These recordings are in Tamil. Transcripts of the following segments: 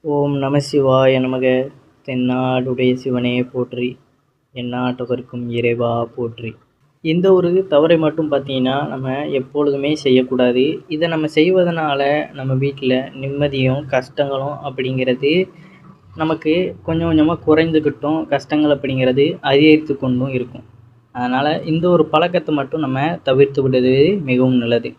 ஓம் நம சிவாய நமக. தென்னாடுடைய சிவனே போற்றி, எந்நாட்டவர்க்கும் இறைவா போற்றி. இந்த ஒரு தவறை மட்டும் பார்த்தீங்கன்னா நம்ம எப்பொழுதுமே செய்யக்கூடாது. இதை நம்ம செய்வதனால நம்ம வீட்டில் நிம்மதியும் கஷ்டங்களும் அப்படிங்கிறது நமக்கு கொஞ்சம் கொஞ்சமாக குறைந்துக்கிட்டும், கஷ்டங்கள் அப்படிங்கிறது அதிகரித்து கொண்டும் இருக்கும். அதனால் இந்த ஒரு பழக்கத்தை மட்டும் நம்ம தவிர்த்து விடுவது மிகவும் நல்லது.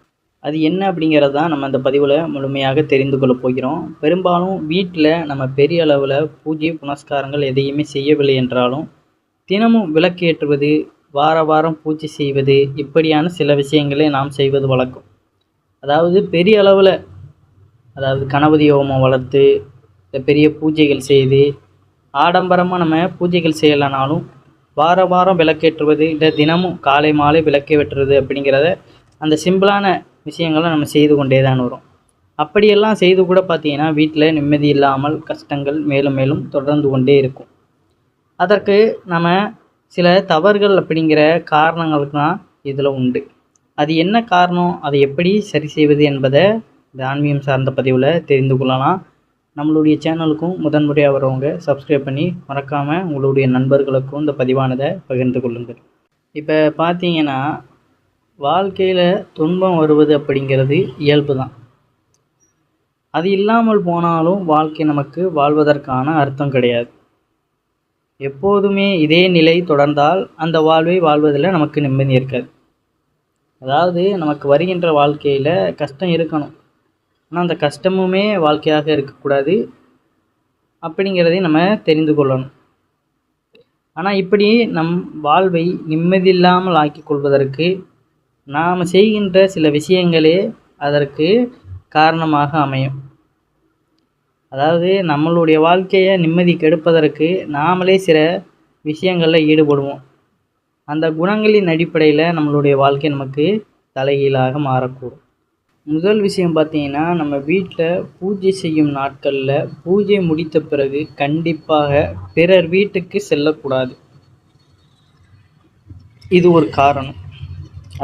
அது என்ன அப்படிங்கிறது தான் நம்ம அந்த பதிவில் முழுமையாக தெரிந்து கொள்ள போகிறோம். பெரும்பாலும் வீட்டில் நம்ம பெரிய அளவில் பூஜை புனஸ்காரங்கள் எதையுமே செய்யவில்லை என்றாலும், தினமும் விளக்கேற்றுவது, வார வாரம் பூஜை செய்வது, இப்படியான சில விஷயங்களை நாம் செய்வது வழக்கம். அதாவது பெரிய அளவில், அதாவது கணபதி ஹோமம் வளர்த்து பெரிய பூஜைகள் செய்து ஆடம்பரமாக நம்ம பூஜைகள் செய்யலைனாலும், வார வாரம் விளக்கேற்றுவது, இல்லை தினமும் காலை மாலை விளக்கே வெட்டுறது அப்படிங்கிறத அந்த சிம்பிளான விஷயங்களை நம்ம செய்து கொண்டே தான் வரும். அப்படியெல்லாம் செய்து கூட பார்த்தீங்கன்னா வீட்டில் நிம்மதி இல்லாமல் கஷ்டங்கள் மேலும் மேலும் தொடர்ந்து கொண்டே இருக்கும். அதற்கு நம்ம சில தவறுகள் அப்படிங்கிற காரணங்களுக்கு தான் இதில் உண்டு. அது என்ன காரணம், அதை எப்படி சரி செய்வது என்பதை இந்த ஆன்மீகம் சார்ந்த பதிவில் தெரிந்து கொள்ளலாம். நம்மளுடைய சேனலுக்கும் முதன்முறையாக வரவங்க சப்ஸ்கிரைப் பண்ணி மறக்காமல் உங்களுடைய நண்பர்களுக்கும் இந்த பதிவானதை பகிர்ந்து கொள்ளுங்கள். இப்போ பார்த்தீங்கன்னா வாழ்க்கையில் துன்பம் வருவது அப்படிங்கிறது இயல்பு தான். அது இல்லாமல் போனாலும் வாழ்க்கை நமக்கு வாழ்வதற்கான அர்த்தம் கிடையாது. எப்போதுமே இதே நிலை தொடர்ந்தால் அந்த வாழ்வை வாழ்வதில் நமக்கு நிம்மதி இருக்காது. அதாவது நமக்கு வருகின்ற வாழ்க்கையில் கஷ்டம் இருக்கணும், ஆனால் அந்த கஷ்டமுமே வாழ்க்கையாக இருக்கக்கூடாது அப்படிங்கிறதையும் நம்ம தெரிந்து கொள்ளணும். ஆனால் இப்படி நம் வாழ்வை நிம்மதியில்லாமல் ஆக்கி கொள்வதற்கு நாம் செய்கின்ற சில விஷயங்களே அதற்கு காரணமாக அமையும். அதாவது நம்மளுடைய வாழ்க்கையை நிம்மதி கெடுப்பதற்கு நாமளே சில விஷயங்களில் ஈடுபடுவோம். அந்த குணங்களின் அடிப்படையில் நம்மளுடைய வாழ்க்கை நமக்கு தலைகீழாக மாறக்கூடும். முதல் விஷயம் பார்த்தீங்கன்னா, நம்ம வீட்டில் பூஜை செய்யும் நாட்களில் பூஜை முடித்த பிறகு கண்டிப்பாக பிறர் வீட்டுக்கு செல்லக்கூடாது. இது ஒரு காரணம்.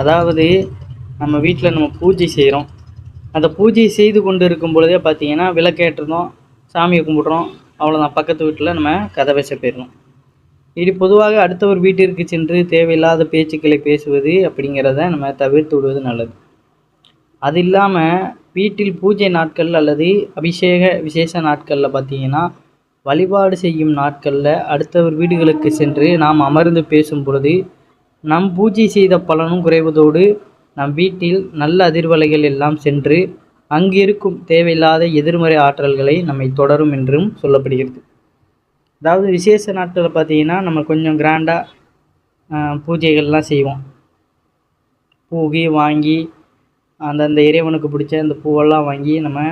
அதாவது நம்ம வீட்டில் நம்ம பூஜை செய்கிறோம், அந்த பூஜை செய்து கொண்டு இருக்கும் பொழுதே பார்த்தீங்கன்னா விளக்கேற்றுறோம், சாமியை கும்பிட்றோம், அவ்வளோதான். பக்கத்து வீட்டில் நம்ம கதை பேச போயிடணும். இது பொதுவாக அடுத்தவர் வீட்டிற்கு சென்று தேவையில்லாத பேச்சுக்களை பேசுவது அப்படிங்கிறத நம்ம தவிர்த்து விடுவது நல்லது. அது இல்லாமல் வீட்டில் பூஜை நாட்கள் அல்லது அபிஷேக விசேஷ நாட்களில் பார்த்தீங்கன்னா, வழிபாடு செய்யும் நாட்களில் அடுத்தவர் வீடுகளுக்கு சென்று நாம் அமர்ந்து பேசும் பொழுது நம் பூஜை செய்த பலனும் குறைவதோடு நம் வீட்டில் நல்ல அதிர்வலைகள் எல்லாம் சென்று அங்கிருக்கும் தேவையில்லாத எதிர்மறை ஆற்றல்களை நம்மை தொடரும் என்றும் சொல்லப்படுகிறது. அதாவது விசேஷ நாட்களில் பார்த்தீங்கன்னா நம்ம கொஞ்சம் கிராண்டாக பூஜைகள்லாம் செய்வோம். பூகி வாங்கி அந்தந்த இறைவனுக்கு பிடிச்ச அந்த பூவெல்லாம் வாங்கி நம்ம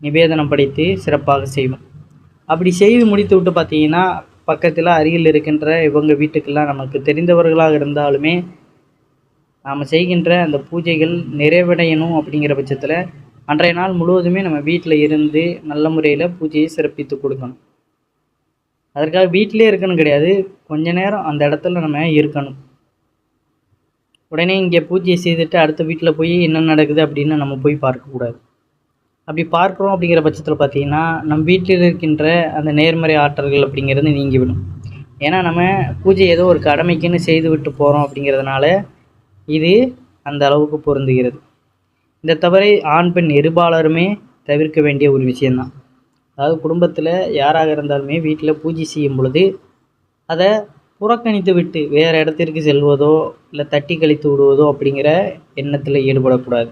நிவேதனம் படைத்து சிறப்பாக செய்வோம். அப்படி செய்து முடித்து விட்டு பார்த்தீங்கன்னா பக்கத்தில் அருகில் இருக்கின்ற இவங்க வீட்டுக்கெல்லாம் நமக்கு தெரிந்தவர்களாக இருந்தாலுமே நாம் செய்கின்ற அந்த பூஜைகள் நிறைவடையணும் அப்படிங்கிற பட்சத்தில் அன்றைய நாள் முழுவதுமே நம்ம வீட்டில் இருந்து நல்ல முறையில் பூஜையை சிறப்பித்து கொடுக்கணும். அதற்காக வீட்டிலே இருக்கணும் கிடையாது, கொஞ்ச நேரம் அந்த இடத்துல நம்ம இருக்கணும். உடனே இங்கே பூஜையை செய்துட்டு அடுத்த வீட்டில் போய் என்ன நடக்குது அப்படின்னு நம்ம போய் பார்க்கக்கூடாது. அப்படி பார்க்குறோம் அப்படிங்கிற பட்சத்தில் பார்த்தீங்கன்னா நம் வீட்டில் இருக்கின்ற அந்த நேர்மறை ஆற்றல்கள் அப்படிங்கிறது நீங்கிவிடும். ஏன்னா நம்ம பூஜை ஏதோ ஒரு கடமைக்குன்னு செய்து விட்டு போகிறோம் அப்படிங்கிறதுனால இது அந்த அளவுக்கு பொருந்துகிறது. இந்த தவறை ஆண் பெண் இருபாலருமே தவிர்க்க வேண்டிய ஒரு விஷயந்தான். அதாவது குடும்பத்தில் யாராக இருந்தாலுமே வீட்டில் பூஜை செய்யும் பொழுது அதை புறக்கணித்து விட்டு வேறு இடத்திற்கு செல்வதோ இல்லை தட்டி கழித்து விடுவதோ அப்படிங்கிற எண்ணத்தில் ஈடுபடக்கூடாது.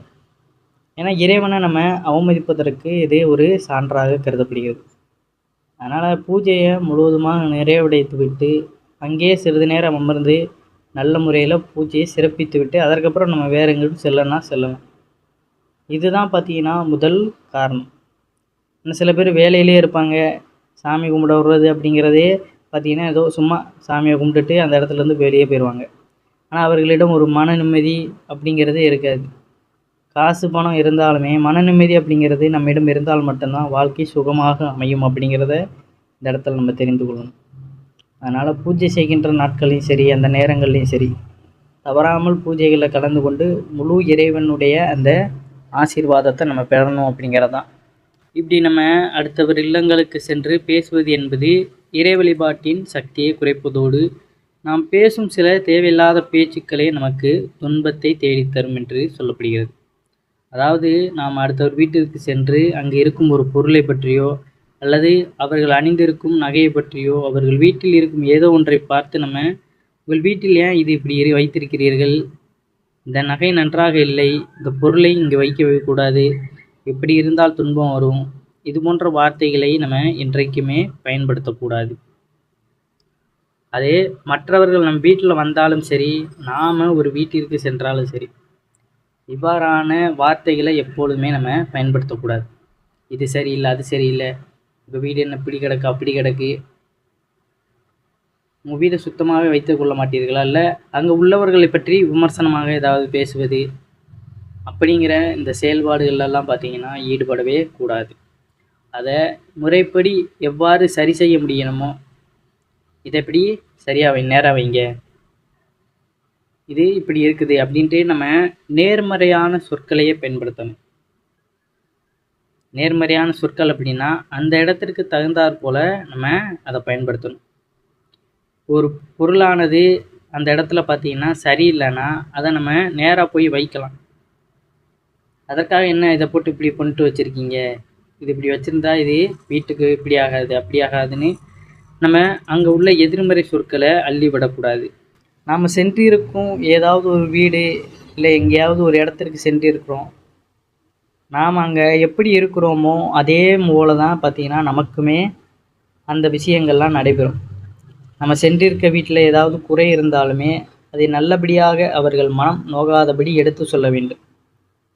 ஏன்னா இறைவனை நம்ம அவமதிப்பதற்கு இதே ஒரு சான்றாக கருதப்படுகிறது. அதனால் பூஜையை முழுவதுமாக நிறைவடைத்து விட்டு அங்கேயே சிறிது நேரம் அமர்ந்து நல்ல முறையில் பூஜையை சிறப்பித்து விட்டு அதற்கப்புறம் நம்ம வேறு எங்கேயும் செல்லலாம். இதுதான் பார்த்தீங்கன்னா முதல் காரணம். இன்னும் சில பேர் வேலையிலே இருப்பாங்க, சாமி கும்பிட விடுறது அப்படிங்கிறதே பார்த்திங்கன்னா ஏதோ சும்மா சாமியை கும்பிட்டுட்டு அந்த இடத்துலேருந்து வெளியே போயிடுவாங்க. ஆனால் அவர்களிடம் ஒரு மன நிம்மதி அப்படிங்கிறதே இருக்காது. காசு பணம் இருந்தாலுமே மன நிம்மதி அப்படிங்கிறது நம்மிடம் இருந்தால் மட்டும்தான் வாழ்க்கை சுகமாக அமையும் அப்படிங்கிறத இந்த இடத்துல நம்ம தெரிந்து கொள்ளணும். அதனால் பூஜை செய்கின்ற நாட்களையும் சரி அந்த நேரங்கள்லையும் சரி தவறாமல் பூஜைகளில் கலந்து கொண்டு முழு இறைவனுடைய அந்த ஆசீர்வாதத்தை நம்ம பெறணும் அப்படிங்கிறது தான். இப்படி நம்ம அடுத்தவர் இல்லங்களுக்கு சென்று பேசுவது என்பது இறை வழிபாட்டின் சக்தியை குறைப்பதோடு நாம் பேசும் சில தேவையில்லாத பேச்சுக்களே நமக்கு துன்பத்தை தேடித்தரும் என்று சொல்லப்படுகிறது. அதாவது நாம் அடுத்தவர் வீட்டிற்கு சென்று அங்கு இருக்கும் ஒரு பொருளை பற்றியோ அல்லது அவர்கள் அணிந்திருக்கும் நகையை பற்றியோ அவர்கள் வீட்டில் இருக்கும் ஏதோ ஒன்றை பார்த்து நம்ம உங்கள் வீட்டில் ஏன் இது இப்படி வைத்திருக்கிறீர்கள், இந்த நகை நன்றாக இல்லை, இந்த பொருளை இங்கே வைக்கக்கூடாது, இப்படி இருந்தால் துன்பம் வரும், இது போன்ற வார்த்தைகளை நம்ம என்றைக்குமே பயன்படுத்தக்கூடாது. அதே மற்றவர்கள் நம் வீட்டில் வந்தாலும் சரி, நாம் ஒரு வீட்டிற்கு சென்றாலும் சரி, இவ்வாறான வார்த்தைகளை எப்பொழுதுமே நம்ம பயன்படுத்தக்கூடாது. இது சரியில்லை, அது சரியில்லை, உங்கள் வீடு என்ன இப்படி கிடக்கு அப்படி கிடக்கு, உங்கள் வீடை சுத்தமாகவே வைத்து கொள்ள மாட்டீர்களா, இல்லை அங்கே உள்ளவர்களை பற்றி விமர்சனமாக ஏதாவது பேசுவது, அப்படிங்கிற இந்த செயல்பாடுகளெல்லாம் பார்த்திங்கன்னா ஈடுபடவே கூடாது. அதை முறைப்படி எவ்வாறு சரி செய்ய முடியணுமோ, இதை எப்படி சரியாக நேராக வைங்க, இது இப்படி இருக்குது அப்படின்ட்டு நம்ம நேர்மறையான சொற்களையே பயன்படுத்தணும். நேர்மறையான சொற்கள் அப்படின்னா அந்த இடத்திற்கு தகுந்தாற் போல் நம்ம அதை பயன்படுத்தணும். ஒரு பொருளானது அந்த இடத்துல பார்த்திங்கன்னா சரியில்லைன்னா அதை நம்ம நேராக போய் வைக்கலாம். அதற்காக என்ன இதை போட்டு இப்படி பண்ணிட்டு வச்சுருக்கீங்க, இது இப்படி வச்சுருந்தா இது வீட்டுக்கு இப்படி ஆகாது அப்படி ஆகாதுன்னு நம்ம அங்கே உள்ள எதிர்மறை சொற்களை அள்ளிவிடக்கூடாது. நாம் சென்றிருக்கும் ஏதாவது ஒரு வீடு இல்லை எங்கேயாவது ஒரு இடத்திற்கு சென்றிருக்கிறோம், நாம் அங்கே எப்படி இருக்கிறோமோ அதே போல தான் பார்த்திங்கன்னா நமக்குமே அந்த விஷயங்கள்லாம் நடைபெறும். நம்ம சென்றிருக்க வீட்டில் ஏதாவது குறை இருந்தாலுமே அதை நல்லபடியாக அவர்கள் மனம் நோகாதபடி எடுத்து சொல்ல வேண்டும்.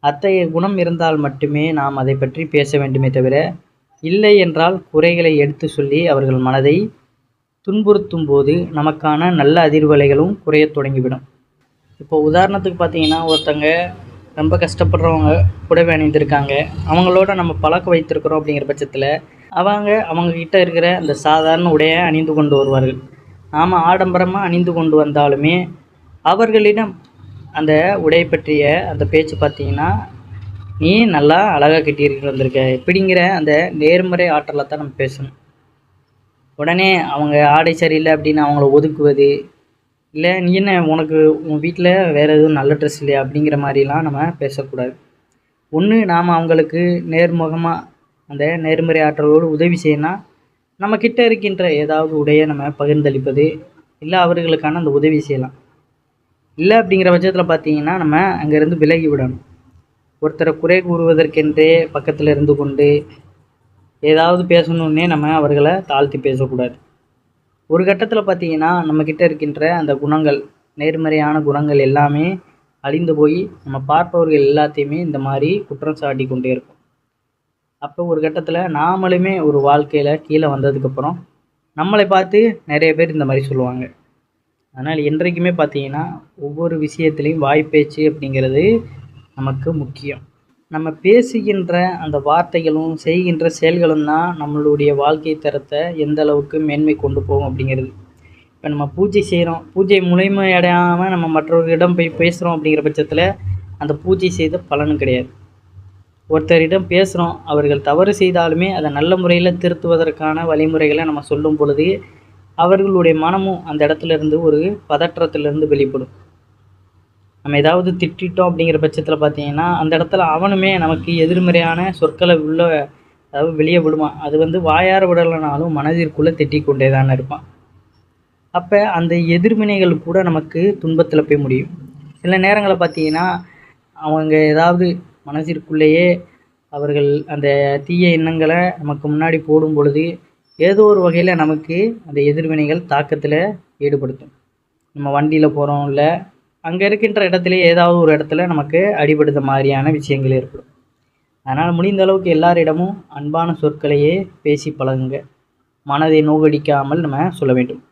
அத்தகைய குணம் இருந்தால் மட்டுமே நாம் அதை பற்றி பேச வேண்டுமே தவிர, இல்லை என்றால் குறைகளை எடுத்து சொல்லி அவர்கள் மனதை துன்புறுத்தும் போது நமக்கான நல்ல அதிர்வலைகளும் குறைய தொடங்கிவிடும். இப்போ உதாரணத்துக்கு பார்த்திங்கன்னா, ஒருத்தங்க ரொம்ப கஷ்டப்படுறவங்க புடவை அணிந்திருக்காங்க, அவங்களோட நம்ம பழக்கம் வைத்திருக்கிறோம். அப்படிங்கிற பட்சத்தில் அவங்கக்கிட்ட இருக்கிற அந்த சாதாரண உடையை அணிந்து கொண்டு வருவார்கள். நாம் ஆடம்பரமாக அணிந்து கொண்டு வந்தாலுமே அவர்களிடம் அந்த உடை பற்றிய அந்த பேச்சு பார்த்திங்கன்னா, நீ நல்லா அழகாக கட்டியிருக்கிட்டு வந்திருக்க இப்படிங்கிற அந்த நேர்மறை ஆற்றலை தான் நம்ம பேசணும். உடனே அவங்க ஆடை சரியில்லை அப்படின்னு அவங்கள ஒதுக்குவது, இல்லை நீ என்ன உனக்கு உன் வீட்டில் வேறு எதுவும் நல்ல ட்ரெஸ் இல்லையா அப்படிங்கிற மாதிரிலாம் நம்ம பேசக்கூடாது. ஒன்று நாம் அவங்களுக்கு நேர்முகமாக அந்த நேர்மறை ஆற்றலோடு உதவி செய்யணும். நம்மக்கிட்ட இருக்கின்ற ஏதாவது உடையை நம்ம பகிர்ந்தளிப்பது, இல்லை அவர்களுக்கான அந்த உதவி செய்யலாம். இல்லை அப்படிங்கிற பட்சத்தில் பார்த்திங்கன்னா நம்ம அங்கேருந்து விலகி விடணும். ஒருத்தரை குறை கூறுவதற்கென்றே பக்கத்தில் இருந்து கொண்டு ஏதாவது பேசணுன்னே நம்ம அவர்களை தாழ்த்தி பேசக்கூடாது. ஒரு கட்டத்தில் பார்த்திங்கன்னா நம்மக்கிட்ட இருக்கின்ற அந்த குணங்கள், நேர்மறையான குணங்கள் எல்லாமே அழிந்து போய் நம்ம பார்ப்பவர்கள் எல்லாத்தையுமே இந்த மாதிரி குற்றம் சாட்டி கொண்டே இருக்கும். அப்போ ஒரு கட்டத்தில் நாமளுமே ஒரு வாழ்க்கையில் கீழே வந்ததுக்கப்புறம் நம்மளை பார்த்து நிறைய பேர் இந்த மாதிரி சொல்லுவாங்க. அதனால் என்றைக்குமே பார்த்திங்கன்னா ஒவ்வொரு விஷயத்துலேயும் வாய்ப்பேச்சு அப்படிங்கிறது நமக்கு முக்கியம். நம்ம பேசுகின்ற அந்த வார்த்தைகளும் செய்கின்ற செயல்களும் தான் நம்மளுடைய வாழ்க்கை தரத்தை எந்த அளவுக்கு மேன்மை கொண்டு போகும் அப்படிங்கிறது. இப்போ நம்ம பூஜை செய்கிறோம், பூஜை முழுமையடையாமல் நம்ம மற்றவர்களிடம் போய் பேசுகிறோம் அப்படிங்கிற பட்சத்தில் அந்த பூஜை செய்த பலனும் கிடையாது. ஒருத்தரிடம் பேசுகிறோம், அவர்கள் தவறு செய்தாலுமே அதை நல்ல முறையில் திருத்துவதற்கான வழிமுறைகளை நம்ம சொல்லும் பொழுது அவர்களுடைய மனமும் அந்த இடத்துல இருந்து ஒரு பதற்றத்திலிருந்து வெளிப்படும். நம்ம ஏதாவது திட்டோம் அப்படிங்கிற பட்சத்தில் பார்த்திங்கன்னா அந்த இடத்துல அவனுமே நமக்கு எதிர்மறையான சொற்களை அதாவது வெளியே விடுவான். அது வாயார விடலைனாலும் மனதிற்குள்ளே திட்டிக் கொண்டே தான் இருப்பான். அப்போ அந்த எதிர்வினைகள் கூட நமக்கு துன்பத்தில் போய் முடியும். சில நேரங்களில் பார்த்திங்கன்னா அவங்க ஏதாவது மனதிற்குள்ளேயே அவர்கள் அந்த தீய எண்ணங்களை நமக்கு முன்னாடி போடும் பொழுது ஏதோ ஒரு வகையில் நமக்கு அந்த எதிர்வினைகள் தாக்கத்தில் ஈடுபடுத்தும். நம்ம வண்டியில் போகிறோம், இல்லை அங்கே இருக்கின்ற இடத்துல ஏதாவது ஒரு இடத்துல நமக்கு அடிபடுத்த மாதிரியான விஷயங்கள் ஏற்படும். அதனால் முடிந்த அளவுக்கு எல்லாரிடமும் அன்பான சொற்களையே பேசி பழகுங்க. மனதை நோகடிக்காமல் நம்ம சொல்ல வேண்டும்.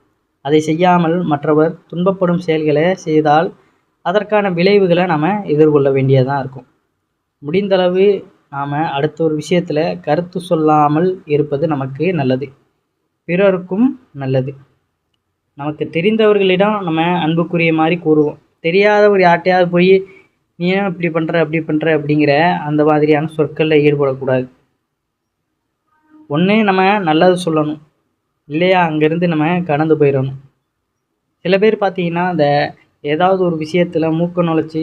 அதை செய்யாமல் மற்றவர் துன்பப்படும் செயல்களை செய்தால் அதற்கான விளைவுகளை நம்ம எதிர்கொள்ள வேண்டியதாக இருக்கும். முடிந்தளவு நாம் அடுத்த ஒரு விஷயத்தில் கருத்து சொல்லாமல் இருப்பது நமக்கு நல்லது, பிறருக்கும் நல்லது. நமக்கு தெரிந்தவர்களிடம் நம்ம அன்புக்குரிய மாதிரி கூறுவோம். தெரியாதவர் யார்ட்டையாவது போய் நீ ஏன் இப்படி பண்ணுற அப்படி பண்ணுற அப்படிங்கிற அந்த மாதிரியான சொற்களில் ஈடுபடக்கூடாது. ஒன்று நம்ம நல்லது சொல்லணும், இல்லையா அங்கேருந்து நம்ம கடந்து போயிடணும். சில பேர் பார்த்தீங்கன்னா இந்த ஏதாவது ஒரு விஷயத்தில் மூக்க நுழைச்சி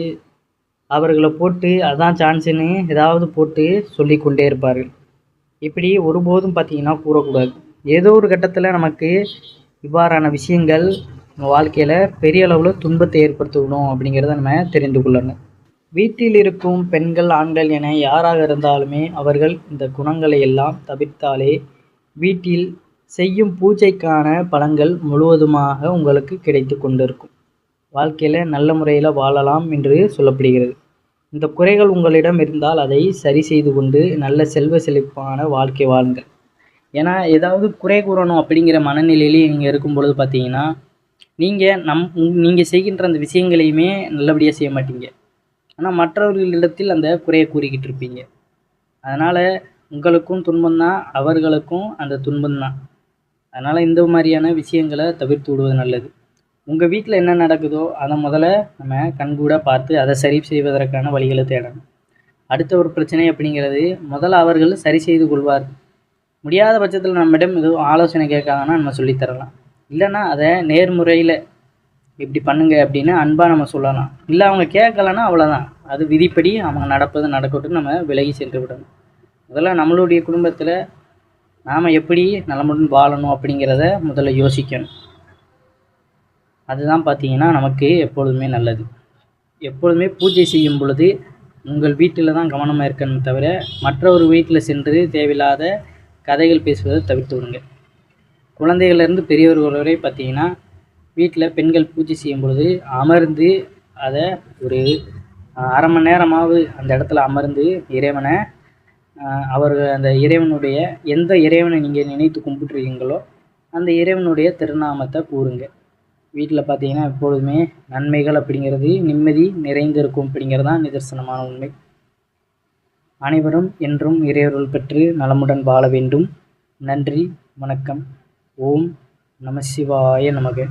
அவர்களை போட்டு அதான் சான்ஸுன்னு ஏதாவது போட்டு சொல்லி கொண்டே இருப்பார்கள். இப்படி ஒருபோதும் பார்த்தீங்கன்னா கூறக்கூடாது. ஏதோ ஒரு கட்டத்தில் நமக்கு இவ்வாறான விஷயங்கள் நம்ம வாழ்க்கையில் பெரிய அளவில் துன்பத்தை ஏற்படுத்திவிடும் அப்படிங்கிறத நம்ம தெரிந்து கொள்ளணும். வீட்டில் இருக்கும் பெண்கள் ஆண்கள் என யாராக இருந்தாலுமே அவர்கள் இந்த குணங்களை எல்லாம் தவிர்த்தாலே வீட்டில் செய்யும் பூஜைக்கான பலன்கள் முழுவதுமாக உங்களுக்கு கிடைத்து கொண்டிருக்கும். வாழ்க்கையில் நல்ல முறையில் வாழலாம் என்று சொல்லப்படுகிறது. இந்த குறைகள் உங்களிடம் இருந்தால் அதை சரி செய்து கொண்டு நல்ல செல்வ செழிப்பான வாழ்க்கை வாழுங்கள். ஏன்னா ஏதாவது குறை கூறணும் அப்படிங்கிற மனநிலையிலேயே நீங்கள் இருக்கும் பொழுது பார்த்தீங்கன்னா நீங்கள் செய்கின்ற அந்த விஷயங்களையுமே நல்லபடியாக செய்ய மாட்டீங்க. ஆனால் மற்றவர்களிடத்தில் அந்த குறையை கூறிக்கிட்டு இருப்பீங்க. அதனால் உங்களுக்கும் துன்பம்தான், அவர்களுக்கும் அந்த துன்பம்தான். அதனால் இந்த மாதிரியான விஷயங்களை தவிர்த்து விடுவது நல்லது. உங்கள் வீட்டில் என்ன நடக்குதோ அதை முதல்ல நம்ம கண்கூட பார்த்து அதை சரி செய்வதற்கான வழிகளை தேடணும். அடுத்த ஒரு பிரச்சனை அப்படிங்கிறது முதல்ல அவர்கள் சரி செய்து கொள்வார். முடியாத பட்சத்தில் நம்மிடம் எதுவும் ஆலோசனை கேட்காங்கன்னா நம்ம சொல்லித்தரலாம். இல்லைன்னா அதை நேர்முறையில் இப்படி பண்ணுங்க அப்படின்னு அன்பாக நம்ம சொல்லலாம். இல்லை அவங்க கேட்கலன்னா அவ்வளோதான், அது விதிப்படி அவங்க நடப்பது நடக்கட்டும், நம்ம விலகி சென்று விடணும். முதல்ல நம்மளுடைய குடும்பத்தில் நாம் எப்படி நலமுடன் வாழணும் அப்படிங்கிறத முதல்ல யோசிக்கணும். அதுதான் பார்த்தீங்கன்னா நமக்கு எப்பொழுதுமே நல்லது. எப்பொழுதுமே பூஜை செய்யும் பொழுது உங்கள் வீட்டில் தான் கவனமாக இருக்கணுமே தவிர மற்றொரு வீட்டில் சென்று தேவையில்லாத கதைகள் பேசுவதை தவிர்த்து விடுங்க. குழந்தைகள்லேருந்து பெரியவர்கள் வரை பார்த்தீங்கன்னா வீட்டில் பெண்கள் பூஜை செய்யும் பொழுது அமர்ந்து அதை ஒரு அரை மணி நேரமாவது அந்த இடத்துல அமர்ந்து இறைவனை அந்த இறைவனுடைய எந்த இறைவனை நீங்கள் நினைத்து கும்பிட்டுருக்கீங்களோ அந்த இறைவனுடைய திருநாமத்தை கூறுங்க. வீட்டில் பார்த்தீங்கன்னா எப்பொழுதுமே நன்மைகள் அப்படிங்கிறது நிம்மதி நிறைந்திருக்கும் அப்படிங்கிறது தான் நிதர்சனமான உண்மை. அனைவரும் என்றும் இறையருள் பெற்று நலமுடன் வாழ வேண்டும். நன்றி, வணக்கம். ஓம் நம சிவாய நமக.